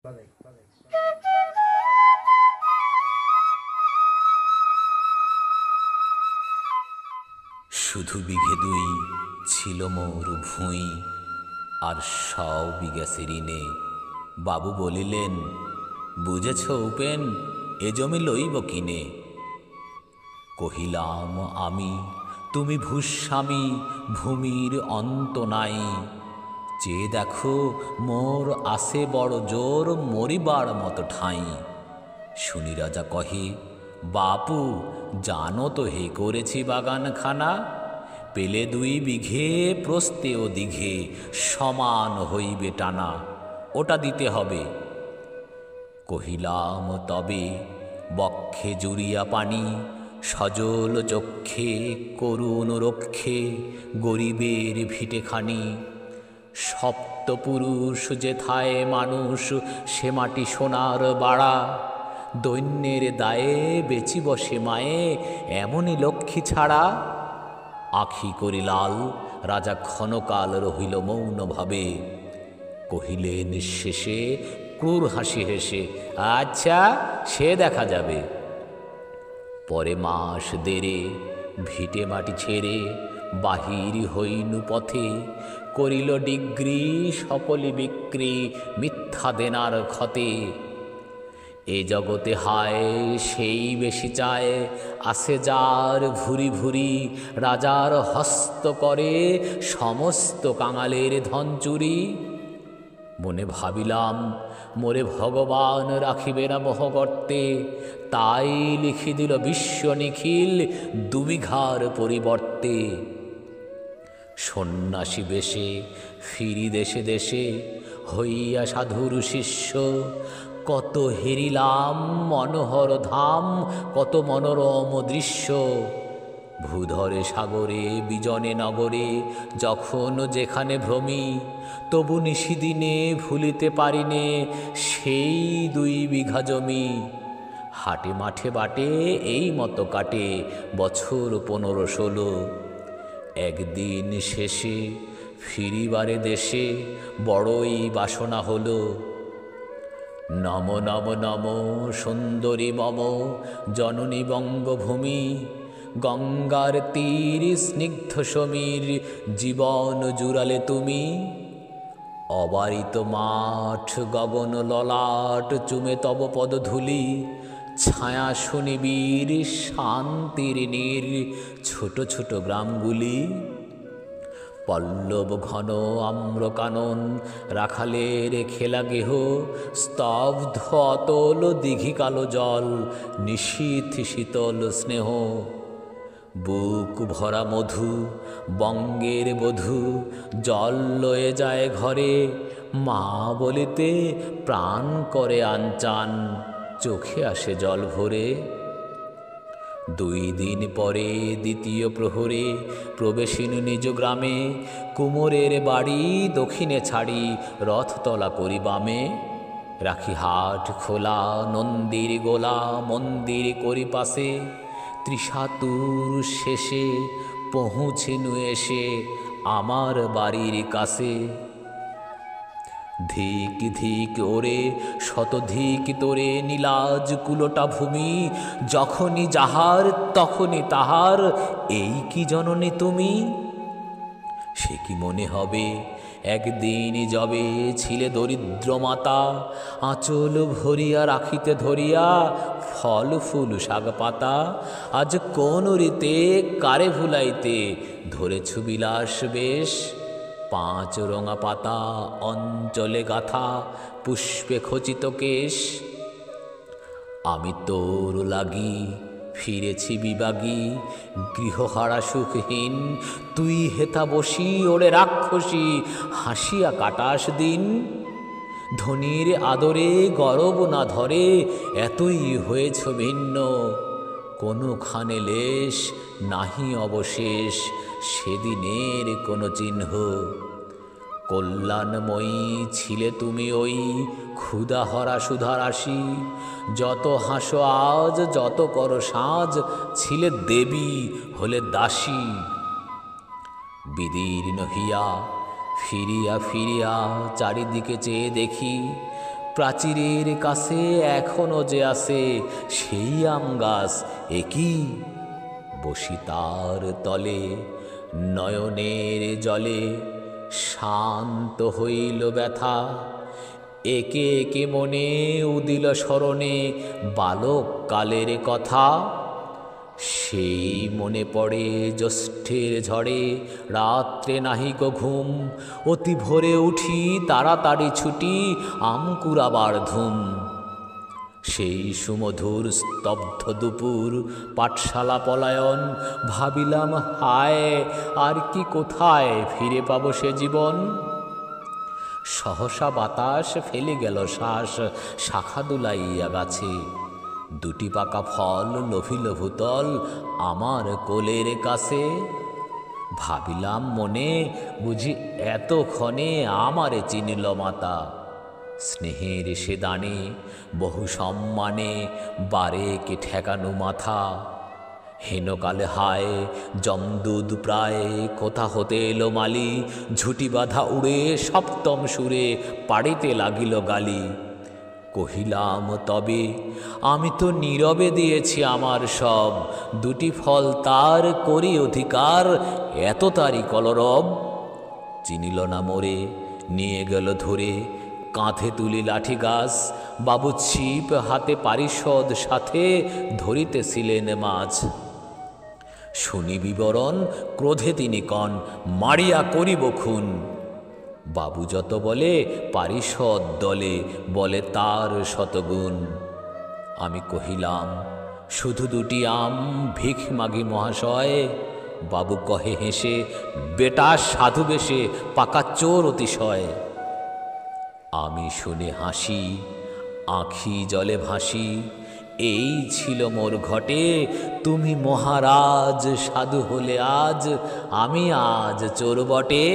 শুধু বিঘে দুই ছিল মোর ভুঁই, আর 100 বিঘা ঋণে। বাবু বলিলেন, বুঝেছ উপেন, এ জমি লইব কিনে। কহিলাম আমি, তুমি ভূস্বামী, ভূমির অন্ত নাই। চেয়ে দেখো মোর আসে বড় জোর, মরিবার মতো ঠাঁই। শুনি রাজা কহে, বাপু জানো তো হে করেছি বাগানখানা। পেলে 2 বিঘে প্রস্তে ও দিঘে, সমান হইবে টানা, ওটা দিতে হবে। কহিলাম তবে, বক্ষে জুড়িয়া পানি, সজল চক্ষে করুণ রক্ষে, গরিবের ভিটেখানি। সপ্তপুরুষ যেথায় মানুষ, সে মাটি সোনার বাড়া। দৈন্যের দায়ে বেচিব সে মায়ে, এমনই লক্ষ্মী ছাড়া। আখি করি লাল, রাজা ক্ষণকাল রহিল মৌনভাবে। কহিলেন শেষে ক্রূর হাসি হেসে, আচ্ছা সে দেখা যাবে। পরে মাস দেড়ে ভিটে মাটি ছেড়ে বাহির হইনু পথে। করিল ডিগ্রি সকলি বিক্রি, মিথ্যা দেনার ক্ষতে। এ জগতে হায় সেই বেশি চায়, আসে যার ভুরি ভুরি। রাজার হস্ত করে সমস্ত কাঙালের ধন চুরি। মনে ভাবিলাম, মোরে ভগবান রাখিবে না মোহগর্তে। তাই লিখি দিল বিশ্ব নিখিল, 2 বিঘার পরিবর্তে। সন্ন্যাসী বেশে ফিরি দেশে দেশে, হইয়া সাধুর শিষ্য। কত হেরিলাম মনোহর ধাম, কত মনোরম দৃশ্য। ভূধরে সাগরে বিজনে নগরে, যখন যেখানে ভ্রমি। তবু নিশিদিনে ভুলিতে পারিনে, সেই 2 বিঘা জমি। হাটে মাঠে বাটে এই মতো কাটে, বছর 15-16। একদিন শেষে ফিরিবারে দেশে, বড়ই বাসনা হলো। নম নম নম সুন্দরী মম জননী বঙ্গভূমি। গঙ্গার তীর স্নিগ্ধ সমীর, জীবন জুড়ালে তুমি। অবারিত মাঠ গগন ললাট, চুমে তব পদধূলি। ছায়া শনিবীর শান্তির নীর, ছোট ছোট গ্রামগুলি। পল্লব ঘন আম্রকানন, রাখালের খেলা গেহ। স্তব্ধ অতল দিঘি কালো জল, নিশীথ শীতল স্নেহ। বুক ভরা মধু বঙ্গের বধূ, জল লয়ে যায় ঘরে। মা বলিতে প্রাণ করে আনচান, চোখে আসে জল ভরে। 2 দিন পরে দ্বিতীয় প্রহরে, প্রবেশিনু নিজ গ্রামে। কুমোরের বাড়ি দক্ষিণে ছাড়ি, রথতলা করি বামে। রাখি হাট খোলা, নন্দীর গোলা, মন্দির করি পাশে। ত্রিশাতুর শেষে পৌঁছিনু এসে, আমার বাড়ির কাছে। ধিক ধিক ওরে শতধিক তোরে, নীলাজ কুলোটা ভূমি। যখনই যাহার তখনই তাহার, এই কি জননী তুমি। সে কি মনে হবে, একদিন যবে ছিলে দরিদ্র মাতা। আঁচল ভরিয়া রাখিতে ধরিয়া, ফল ফুল শাক পাতা। আজ কোন রীতে কারে ভুলাইতে, ধরেছু বিলাস বেশ। 5 রঙা পাতা অঞ্চলে গাথা, পুষ্পে খচিত কেশ। আমি তোর লাগি ফিরেছি বিবাগী, গৃহহারা সুখহীন। তুই হেথা বসি ওরে রাক্ষসী, হাসিয়া কাটাস দিন। ধনীর আদরে গরব না ধরে, এতই হয়েছ ভিন্ন। কোনোখানে লেশ নাহি অবশেষ, সেদিনের কোনো চিহ্ন। কল্যাণময়ী ছিলে তুমি ওই, ক্ষুধাহরা সুধারাশি। যত হাসো আজ, যত করো সাজ, ছিলে দেবী হলে দাসী। বিদীর্ণ হিয়া ফিরিয়া ফিরিয়া চারিদিকে চেয়ে দেখি, প্রাচীরের কাছে এখনো যে আছে সেই আম গাছ, একই বসি তার তলে, নয়নের জলে শান্ত হইল ব্যথা। একে একে মনে উদিল স্মরণে বালক কালের কথা। সেই মনে পড়ে জ্যৈষ্ঠের ঝড়ে রাত্রে নাহিক ঘুম, অতি ভোরে উঠি তাড়াতাড়ি ছুটি আম কুড়াবার ধুম। সেই সুমধুর স্তব্ধ দুপুর পাঠশালা পলায়ন, ভাবিলাম হায় আর কি কোথায় ফিরে পাবো সে জীবন। সহসা বাতাস ফেলে গেল শ্বাস শাখা দুলাইয়া গাছে, দুটি পাকা ফল লোভিল ভূতল আমার কোলের কাছে। ভাবিলাম মনে বুঝি এতক্ষণে আমারে চিনিল মাতা, স্নেহের সে দানে বহু সম্মানে বারেকে ঠেকানো মাথা। হেনকালে হায় জমদূত প্রায় কোথা হতে এলো মালি, ঝুটি বাঁধা উড়ে সপ্তম সুরে পাড়িতে লাগিল গালি। কহিলাম তবে আমি তো নীরবে দিয়েছি আমার সব, দুটি ফল তার করি অধিকার, এত তারি কলরব। চিনিল না মোরে নিয়ে গেল ধরে, কাঁধে তুলি লাঠি গাছ, বাবু ছিপ হাতে পারিষদ সাথে ধরিতেছিলেন মাছ। শুনি বিবরণ ক্রোধে তিনি কন, মারিয়া করিব খুন। বাবু যত বলে পারিষদ দলে বলে তার শতগুণ। আমি কহিলাম শুধু দুটি আম ভিখ মাগি মহাশয়। বাবু কহে হেসে, বেটা সাধু বেশে পাকা চোর অতিশয়। আমি শুনে হাসি, আঁখি জলে ভাসি, এই ছিল মোর ঘটে। তুমি মহারাজ সাধু হলে আজ, আমি আজ চোর বটে।